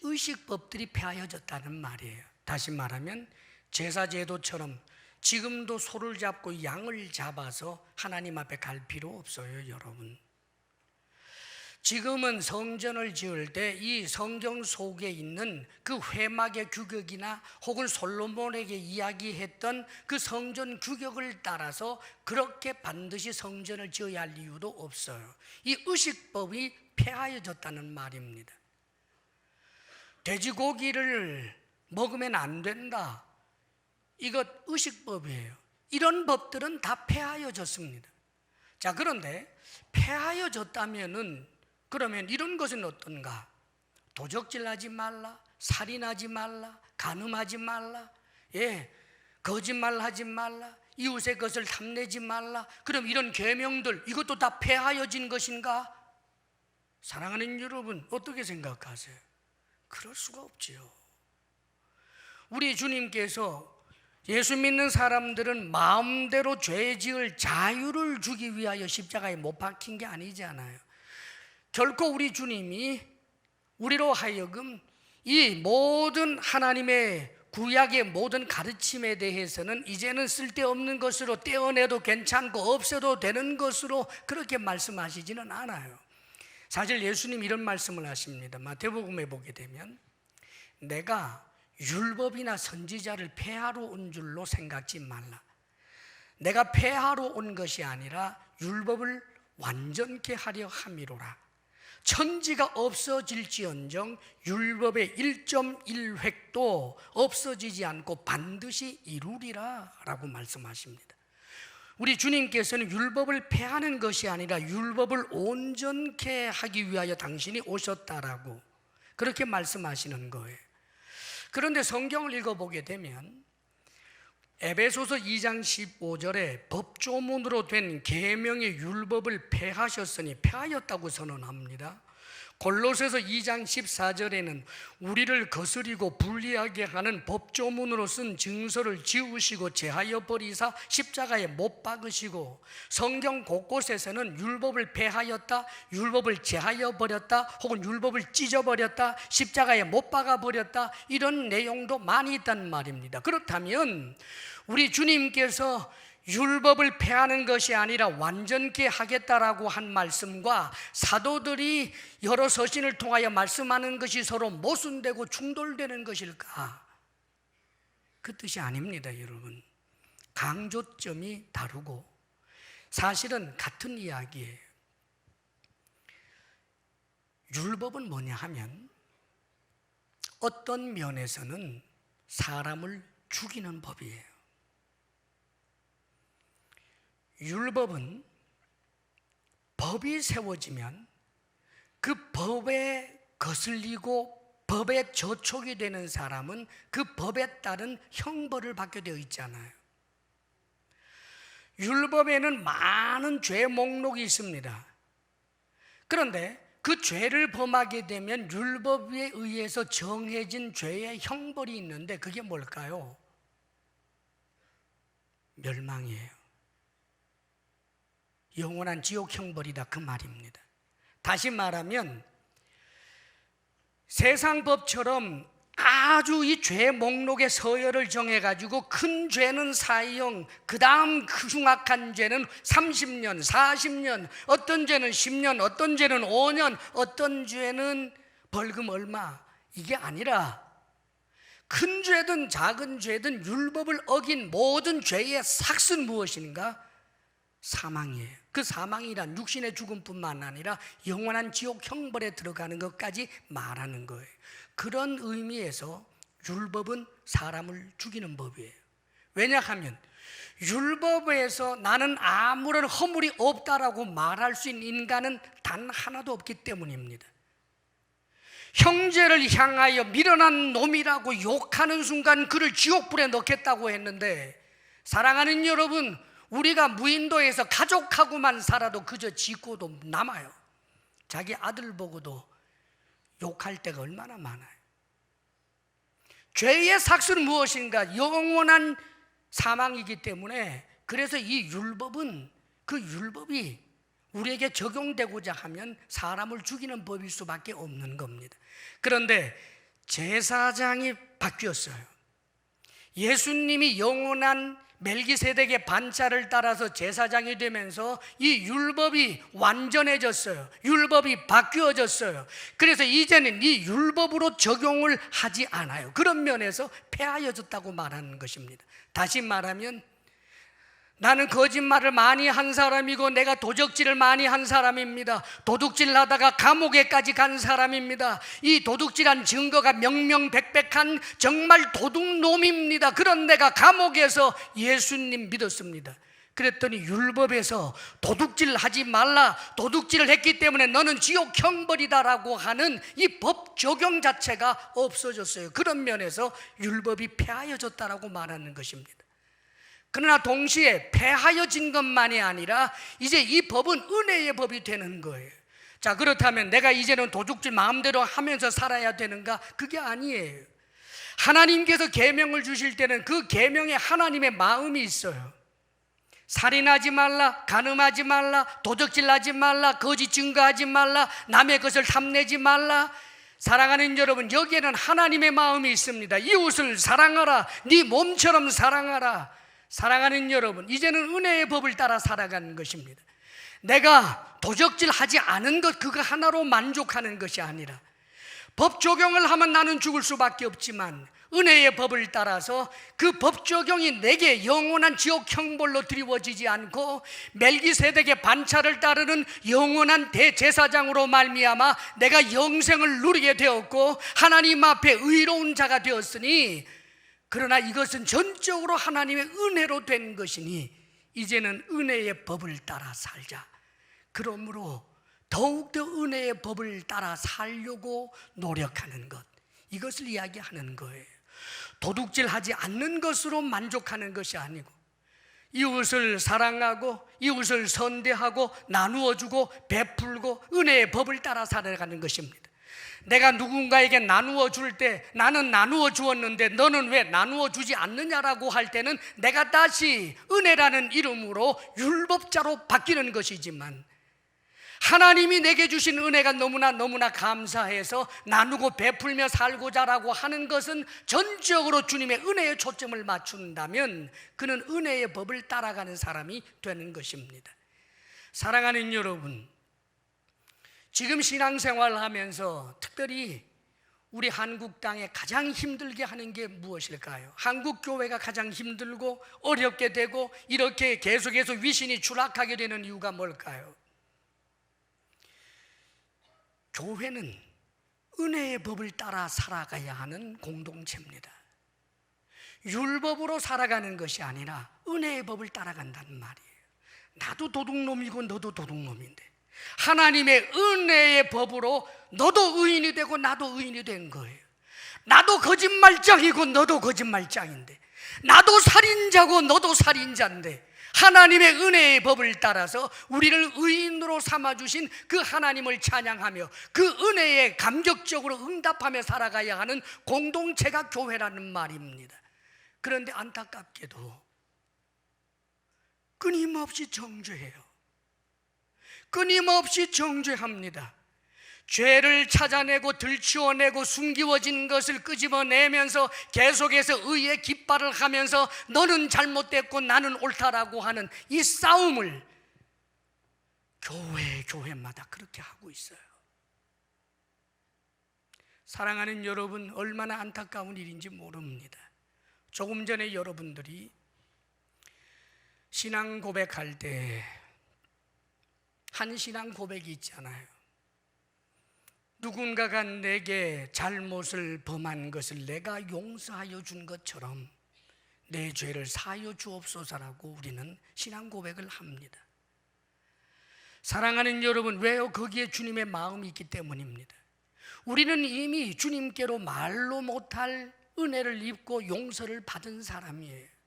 의식법들이 폐하여졌다는 말이에요. 다시 말하면 제사제도처럼 지금도 소를 잡고 양을 잡아서 하나님 앞에 갈 필요 없어요, 여러분. 지금은 성전을 지을 때 이 성경 속에 있는 그 회막의 규격이나 혹은 솔로몬에게 이야기했던 그 성전 규격을 따라서 그렇게 반드시 성전을 지어야 할 이유도 없어요. 이 의식법이 폐하여졌다는 말입니다. 돼지고기를 먹으면 안 된다, 이것 의식법이에요. 이런 법들은 다 폐하여졌습니다. 자, 그런데 폐하여졌다면은 그러면 이런 것은 어떤가? 도적질하지 말라, 살인하지 말라, 간음하지 말라, 거짓말하지 말라, 이웃의 것을 탐내지 말라. 그럼 이런 계명들 이것도 다 폐하여진 것인가? 사랑하는 여러분, 어떻게 생각하세요? 그럴 수가 없지요. 우리 주님께서 예수 믿는 사람들은 마음대로 죄 지을 자유를 주기 위하여 십자가에 못 박힌 게 아니잖아요. 결코 우리 주님이 우리로 하여금 이 모든 하나님의 구약의 모든 가르침에 대해서는 이제는 쓸데없는 것으로 떼어내도 괜찮고 없애도 되는 것으로 그렇게 말씀하시지는 않아요. 사실 예수님 이런 말씀을 하십니다. 마태복음에 보게 되면 내가 율법이나 선지자를 폐하러 온 줄로 생각지 말라. 내가 폐하러 온 것이 아니라 율법을 완전케 하려 함이로라. 천지가 없어질지언정 율법의 1.1획도 없어지지 않고 반드시 이루리라 라고 말씀하십니다. 우리 주님께서는 율법을 폐하는 것이 아니라 율법을 온전케 하기 위하여 당신이 오셨다라고 그렇게 말씀하시는 거예요. 그런데 성경을 읽어보게 되면 에베소서 2장 15절에 법조문으로 된 계명의 율법을 폐하셨으니 폐하였다고 선언합니다. 골로새서 2장 14절에는 우리를 거스리고 불리하게 하는 법조문으로 쓴 증서를 지우시고 제하여 버리사 십자가에 못 박으시고, 성경 곳곳에서는 율법을 폐하였다, 율법을 제하여 버렸다, 혹은 율법을 찢어버렸다, 십자가에 못 박아버렸다, 이런 내용도 많이 있단 말입니다. 그렇다면 우리 주님께서 율법을 폐하는 것이 아니라 완전케 하겠다라고 한 말씀과 사도들이 여러 서신을 통하여 말씀하는 것이 서로 모순되고 충돌되는 것일까? 그 뜻이 아닙니다, 여러분. 강조점이 다르고 사실은 같은 이야기예요. 율법은 뭐냐 하면 어떤 면에서는 사람을 죽이는 법이에요. 율법은 법이 세워지면 그 법에 거슬리고 법에 저촉이 되는 사람은 그 법에 따른 형벌을 받게 되어 있잖아요. 율법에는 많은 죄 목록이 있습니다. 그런데 그 죄를 범하게 되면 율법에 의해서 정해진 죄의 형벌이 있는데 그게 뭘까요? 멸망이에요. 영원한 지옥 형벌이다, 그 말입니다. 다시 말하면 세상 법처럼 아주 이 죄 목록의 서열을 정해가지고 큰 죄는 사형, 그 다음 흉악한 죄는 30년, 40년, 어떤 죄는 10년, 어떤 죄는 5년, 어떤 죄는 벌금 얼마, 이게 아니라 큰 죄든 작은 죄든 율법을 어긴 모든 죄의 삭은 무엇인가? 사망이에요. 그 사망이란 육신의 죽음뿐만 아니라 영원한 지옥 형벌에 들어가는 것까지 말하는 거예요. 그런 의미에서 율법은 사람을 죽이는 법이에요. 왜냐하면 율법에서 나는 아무런 허물이 없다라고 말할 수 있는 인간은 단 하나도 없기 때문입니다. 형제를 향하여 미련한 놈이라고 욕하는 순간 그를 지옥불에 넣겠다고 했는데, 사랑하는 여러분, 우리가 무인도에서 가족하고만 살아도 그저 짓고도 남아요. 자기 아들 보고도 욕할 때가 얼마나 많아요. 죄의 삭은 무엇인가? 영원한 사망이기 때문에, 그래서 이 율법은, 그 율법이 우리에게 적용되고자 하면 사람을 죽이는 법일 수밖에 없는 겁니다. 그런데 제사장이 바뀌었어요. 예수님이 영원한 멜기세덱의 반차를 따라서 제사장이 되면서 이 율법이 완전해졌어요. 율법이 바뀌어졌어요. 그래서 이제는 이 율법으로 적용을 하지 않아요. 그런 면에서 폐하여졌다고 말하는 것입니다. 다시 말하면 나는 거짓말을 많이 한 사람이고 내가 도적질을 많이 한 사람입니다. 도둑질 하다가 감옥에까지 간 사람입니다. 이 도둑질한 증거가 명명백백한 정말 도둑놈입니다. 그런 내가 감옥에서 예수님 믿었습니다. 그랬더니 율법에서 도둑질 하지 말라, 도둑질을 했기 때문에 너는 지옥 형벌이다라고 하는 이 법 적용 자체가 없어졌어요. 그런 면에서 율법이 폐하여졌다라고 말하는 것입니다. 그러나 동시에 폐하여진 것만이 아니라 이제 이 법은 은혜의 법이 되는 거예요. 자, 그렇다면 내가 이제는 도둑질 마음대로 하면서 살아야 되는가? 그게 아니에요. 하나님께서 계명을 주실 때는 그 계명에 하나님의 마음이 있어요. 살인하지 말라, 간음하지 말라, 도적질하지 말라, 거짓 증거하지 말라, 남의 것을 탐내지 말라. 사랑하는 여러분, 여기에는 하나님의 마음이 있습니다. 이웃을 사랑하라, 네 몸처럼 사랑하라. 사랑하는 여러분, 이제는 은혜의 법을 따라 살아가는 것입니다. 내가 도적질 하지 않은 것, 그거 하나로 만족하는 것이 아니라, 법 적용을 하면 나는 죽을 수밖에 없지만 은혜의 법을 따라서 그 법 적용이 내게 영원한 지옥 형벌로 드리워지지 않고 멜기세덱의 반차를 따르는 영원한 대제사장으로 말미암아 내가 영생을 누리게 되었고 하나님 앞에 의로운 자가 되었으니, 그러나 이것은 전적으로 하나님의 은혜로 된 것이니 이제는 은혜의 법을 따라 살자. 그러므로 더욱더 은혜의 법을 따라 살려고 노력하는 것, 이것을 이야기하는 거예요. 도둑질하지 않는 것으로 만족하는 것이 아니고 이웃을 사랑하고 이웃을 선대하고 나누어주고 베풀고 은혜의 법을 따라 살아가는 것입니다. 내가 누군가에게 나누어 줄 때 나는 나누어 주었는데 너는 왜 나누어 주지 않느냐라고 할 때는 내가 다시 은혜라는 이름으로 율법자로 바뀌는 것이지만, 하나님이 내게 주신 은혜가 너무나 감사해서 나누고 베풀며 살고자라고 하는 것은 전적으로 주님의 은혜에 초점을 맞춘다면 그는 은혜의 법을 따라가는 사람이 되는 것입니다. 사랑하는 여러분, 지금 신앙생활을 하면서 특별히 우리 한국 땅에 가장 힘들게 하는 게 무엇일까요? 한국 교회가 가장 힘들고 어렵게 되고 이렇게 계속해서 위신이 추락하게 되는 이유가 뭘까요? 교회는 은혜의 법을 따라 살아가야 하는 공동체입니다. 율법으로 살아가는 것이 아니라 은혜의 법을 따라간다는 말이에요. 나도 도둑놈이고 너도 도둑놈인데 하나님의 은혜의 법으로 너도 의인이 되고 나도 의인이 된 거예요. 나도 거짓말장이고 너도 거짓말장인데, 나도 살인자고 너도 살인자인데, 하나님의 은혜의 법을 따라서 우리를 의인으로 삼아주신 그 하나님을 찬양하며 그 은혜에 감격적으로 응답하며 살아가야 하는 공동체가 교회라는 말입니다. 그런데 안타깝게도 끊임없이 정죄해요. 끊임없이 정죄합니다. 죄를 찾아내고 들추어내고 숨기워진 것을 끄집어내면서 계속해서 의의 깃발을 하면서 너는 잘못됐고 나는 옳다라고 하는 이 싸움을 교회마다 그렇게 하고 있어요. 사랑하는 여러분, 얼마나 안타까운 일인지 모릅니다. 조금 전에 여러분들이 신앙 고백할 때 한 신앙 고백이 있잖아요. 누군가가 내게 잘못을 범한 것을 내가 용서하여 준 것처럼 내 죄를 사하여 주옵소서라고 우리는 신앙 고백을 합니다. 사랑하는 여러분, 왜요? 거기에 주님의 마음이 있기 때문입니다. 우리는 이미 주님께로 말로 못할 은혜를 입고 용서를 받은 사람이에요.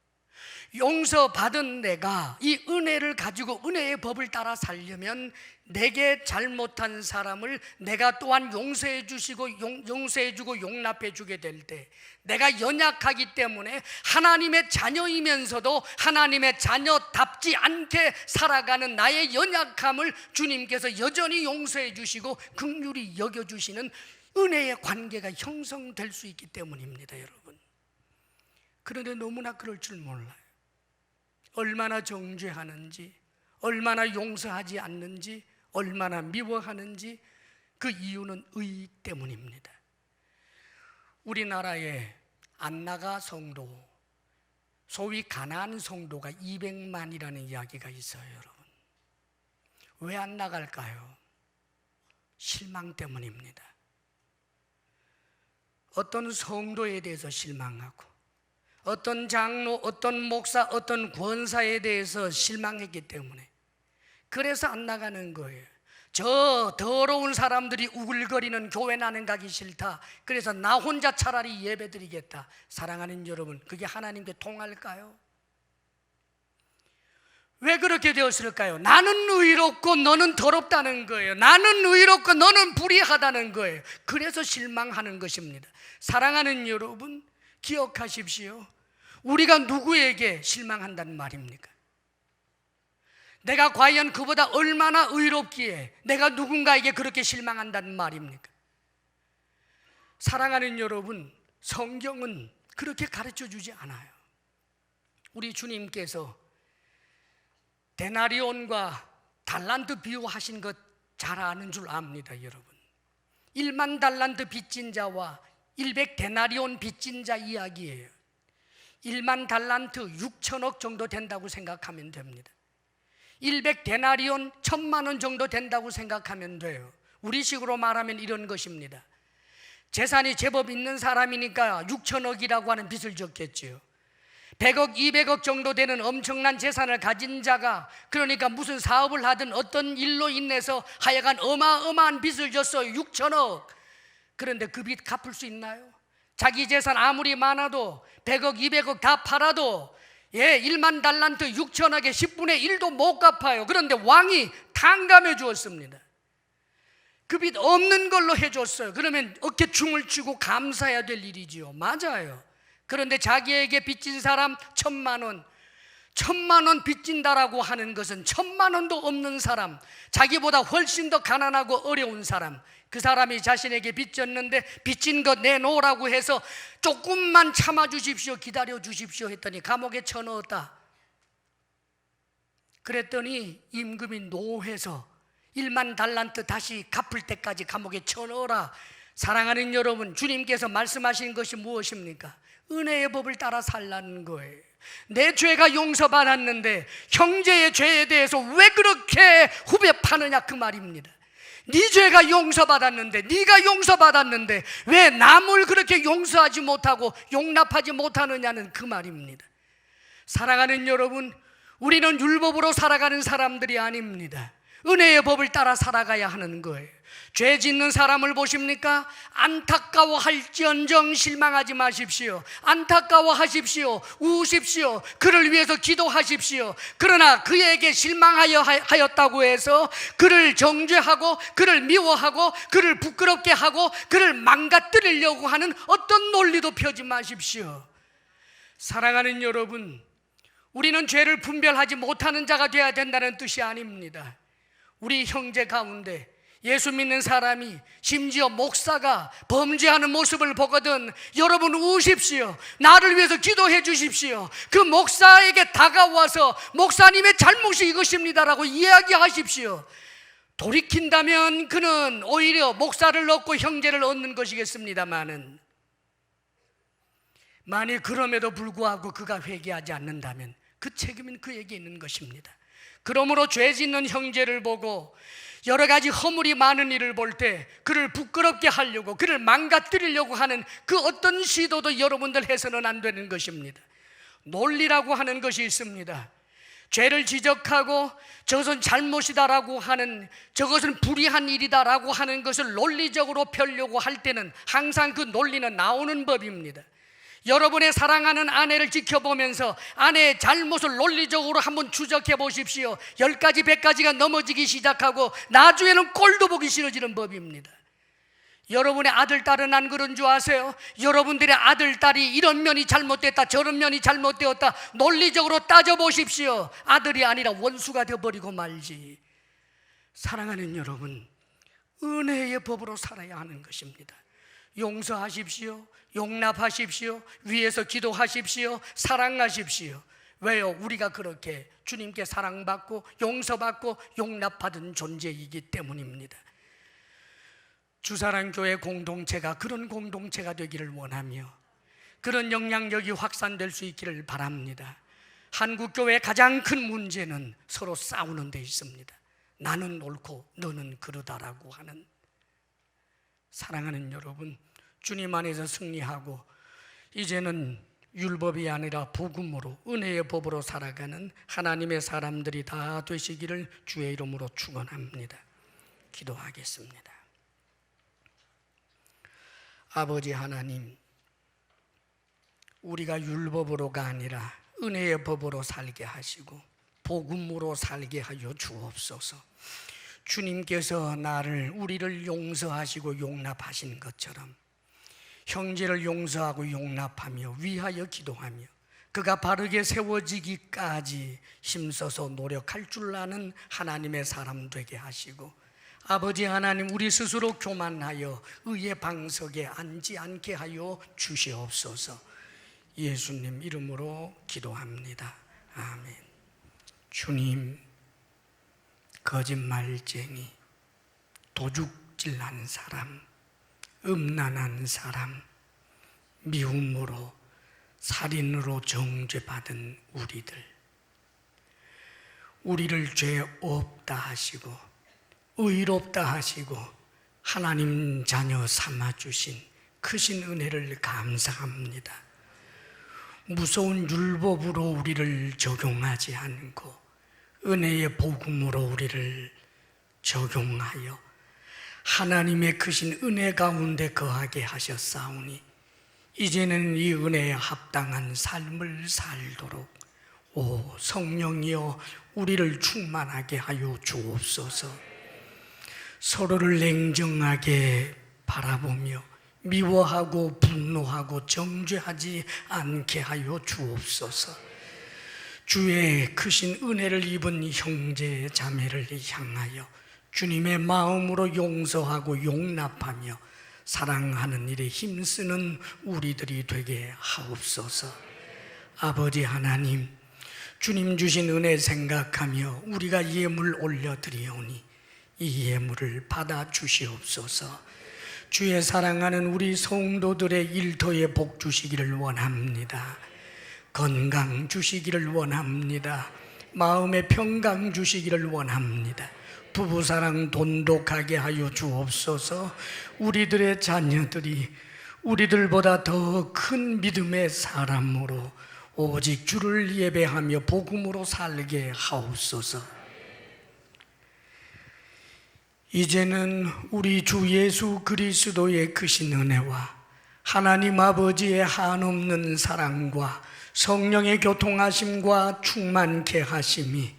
용서받은 내가 이 은혜를 가지고 은혜의 법을 따라 살려면 내게 잘못한 사람을 내가 또한 용서해 주고 용납해 주게 될 때 내가 연약하기 때문에 하나님의 자녀이면서도 하나님의 자녀답지 않게 살아가는 나의 연약함을 주님께서 여전히 용서해 주시고 긍휼히 여겨주시는 은혜의 관계가 형성될 수 있기 때문입니다, 여러분. 그런데 너무나 그럴 줄 몰라요. 얼마나 정죄하는지, 얼마나 용서하지 않는지, 얼마나 미워하는지 그 이유는 의 때문입니다. 우리나라에 안나가 성도, 소위 가나안 성도가 200만이라는 이야기가 있어요, 여러분. 왜 안 나갈까요? 실망 때문입니다. 어떤 성도에 대해서 실망하고 어떤 장로, 어떤 목사, 어떤 권사에 대해서 실망했기 때문에 그래서 안 나가는 거예요. 저 더러운 사람들이 우글거리는 교회 나는 가기 싫다. 그래서 나 혼자 차라리 예배 드리겠다. 사랑하는 여러분, 그게 하나님께 통할까요? 왜 그렇게 되었을까요? 나는 의롭고 너는 더럽다는 거예요. 나는 의롭고 너는 불의하다는 거예요. 그래서 실망하는 것입니다. 사랑하는 여러분, 기억하십시오. 우리가 누구에게 실망한다는 말입니까? 내가 과연 그보다 얼마나 의롭기에 내가 누군가에게 그렇게 실망한다는 말입니까? 사랑하는 여러분, 성경은 그렇게 가르쳐 주지 않아요. 우리 주님께서 데나리온과 달란트 비유하신 것 잘 아는 줄 압니다, 여러분. 1만 달란트 빚진 자와 100데나리온 빚진 자 이야기예요. 1만 달란트 6천억 정도 된다고 생각하면 됩니다. 100데나리온 1,000만 원 정도 된다고 생각하면 돼요. 우리식으로 말하면 이런 것입니다. 재산이 제법 있는 사람이니까 6천억이라고 하는 빚을 졌겠지요. 100억, 200억 정도 되는 엄청난 재산을 가진 자가, 그러니까 무슨 사업을 하든 어떤 일로 인해서 하여간 어마어마한 빚을 졌어요. 6천억. 그런데 그 빚 갚을 수 있나요? 자기 재산 아무리 많아도 100억, 200억 다 팔아도 1만 달란트 6천억의 10분의 1도 못 갚아요. 그런데 왕이 탕감해 주었습니다. 그 빚 없는 걸로 해줬어요. 그러면 어깨춤을 추고 감사해야 될 일이지요. 맞아요. 그런데 자기에게 빚진 사람 1,000만 원, 1,000만 원 빚진다라고 하는 것은 1,000만 원도 없는 사람, 자기보다 훨씬 더 가난하고 어려운 사람, 그 사람이 자신에게 빚졌는데 빚진 거 내놓으라고 해서 조금만 참아주십시오, 기다려주십시오 했더니 감옥에 쳐넣었다. 그랬더니 임금이 노해서 1만 달란트 다시 갚을 때까지 감옥에 쳐넣어라. 사랑하는 여러분, 주님께서 말씀하신 것이 무엇입니까? 은혜의 법을 따라 살라는 거예요. 내 죄가 용서받았는데 형제의 죄에 대해서 왜 그렇게 후벼 파느냐, 그 말입니다. 네 죄가 용서받았는데, 네가 용서받았는데 왜 남을 그렇게 용서하지 못하고 용납하지 못하느냐는 그 말입니다. 사랑하는 여러분, 우리는 율법으로 살아가는 사람들이 아닙니다. 은혜의 법을 따라 살아가야 하는 거예요. 죄 짓는 사람을 보십니까? 안타까워할지언정 실망하지 마십시오. 안타까워하십시오. 우십시오. 그를 위해서 기도하십시오. 그러나 그에게 실망하였다고 해서 그를 정죄하고 그를 미워하고 그를 부끄럽게 하고 그를 망가뜨리려고 하는 어떤 논리도 펴지 마십시오. 사랑하는 여러분, 우리는 죄를 분별하지 못하는 자가 되어야 된다는 뜻이 아닙니다. 우리 형제 가운데 예수 믿는 사람이, 심지어 목사가 범죄하는 모습을 보거든 여러분 우십시오. 나를 위해서 기도해 주십시오. 그 목사에게 다가와서 목사님의 잘못이 이것입니다라고 이야기하십시오. 돌이킨다면 그는 오히려 목사를 얻고 형제를 얻는 것이겠습니다마는, 만일 그럼에도 불구하고 그가 회개하지 않는다면 그 책임은 그에게 있는 것입니다. 그러므로 죄 짓는 형제를 보고 여러 가지 허물이 많은 일을 볼 때 그를 부끄럽게 하려고, 그를 망가뜨리려고 하는 그 어떤 시도도 여러분들 해서는 안 되는 것입니다. 논리라고 하는 것이 있습니다. 죄를 지적하고 저것은 잘못이다라고 하는, 저것은 불의한 일이다라고 하는 것을 논리적으로 펴려고 할 때는 항상 그 논리는 나오는 법입니다. 여러분의 사랑하는 아내를 지켜보면서 아내의 잘못을 논리적으로 한번 추적해 보십시오. 10가지 100가지가 넘어지기 시작하고 나중에는 꼴도 보기 싫어지는 법입니다. 여러분의 아들, 딸은 안 그런 줄 아세요? 여러분들의 아들, 딸이 이런 면이 잘못됐다, 저런 면이 잘못되었다, 논리적으로 따져보십시오. 아들이 아니라 원수가 되어버리고 말지. 사랑하는 여러분, 은혜의 법으로 살아야 하는 것입니다. 용서하십시오. 용납하십시오. 위에서 기도하십시오. 사랑하십시오. 왜요? 우리가 그렇게 주님께 사랑받고 용서받고 용납받은 존재이기 때문입니다. 주사랑교회 공동체가 그런 공동체가 되기를 원하며 그런 영향력이 확산될 수 있기를 바랍니다. 한국교회의 가장 큰 문제는 서로 싸우는 데 있습니다. 나는 옳고 너는 그러다라고 하는. 사랑하는 여러분, 주님 안에서 승리하고 이제는 율법이 아니라 복음으로, 은혜의 법으로 살아가는 하나님의 사람들이 다 되시기를 주의 이름으로 축원합니다. 기도하겠습니다. 아버지 하나님, 우리가 율법으로가 아니라 은혜의 법으로 살게 하시고 복음으로 살게 하여 주옵소서. 주님께서 우리를 용서하시고 용납하신 것처럼 형제를 용서하고 용납하며 위하여 기도하며 그가 바르게 세워지기까지 힘써서 노력할 줄 아는 하나님의 사람 되게 하시고, 아버지 하나님, 우리 스스로 교만하여 의의 방석에 앉지 않게 하여 주시옵소서. 예수님 이름으로 기도합니다. 아멘. 주님, 거짓말쟁이, 도둑질한 사람, 음란한 사람, 미움으로 살인으로 정죄받은 우리를 죄 없다 하시고 의롭다 하시고 하나님 자녀 삼아주신 크신 은혜를 감사합니다. 무서운 율법으로 우리를 적용하지 않고 은혜의 복음으로 우리를 적용하여 하나님의 크신 은혜 가운데 거하게 하셨사오니 이제는 이 은혜에 합당한 삶을 살도록 오 성령이여 우리를 충만하게 하여 주옵소서. 서로를 냉정하게 바라보며 미워하고 분노하고 정죄하지 않게 하여 주옵소서. 주의 크신 은혜를 입은 형제 자매를 향하여 주님의 마음으로 용서하고 용납하며 사랑하는 일에 힘쓰는 우리들이 되게 하옵소서. 아버지 하나님, 주님 주신 은혜 생각하며 우리가 예물 올려드리오니 이 예물을 받아 주시옵소서. 주의 사랑하는 우리 성도들의 일터에 복 주시기를 원합니다. 건강 주시기를 원합니다. 마음의 평강 주시기를 원합니다. 부부사랑 돈독하게 하여 주옵소서. 우리들의 자녀들이 우리들보다 더 큰 믿음의 사람으로 오직 주를 예배하며 복음으로 살게 하옵소서. 이제는 우리 주 예수 그리스도의 크신 은혜와 하나님 아버지의 한없는 사랑과 성령의 교통하심과 충만케 하심이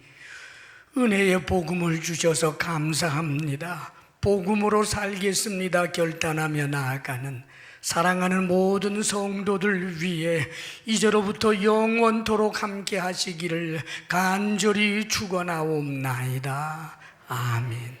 은혜의 복음을 주셔서 감사합니다. 복음으로 살겠습니다 결단하며 나아가는 사랑하는 모든 성도들 위해 이제로부터 영원토록 함께 하시기를 간절히 축원하옵나이다. 아멘.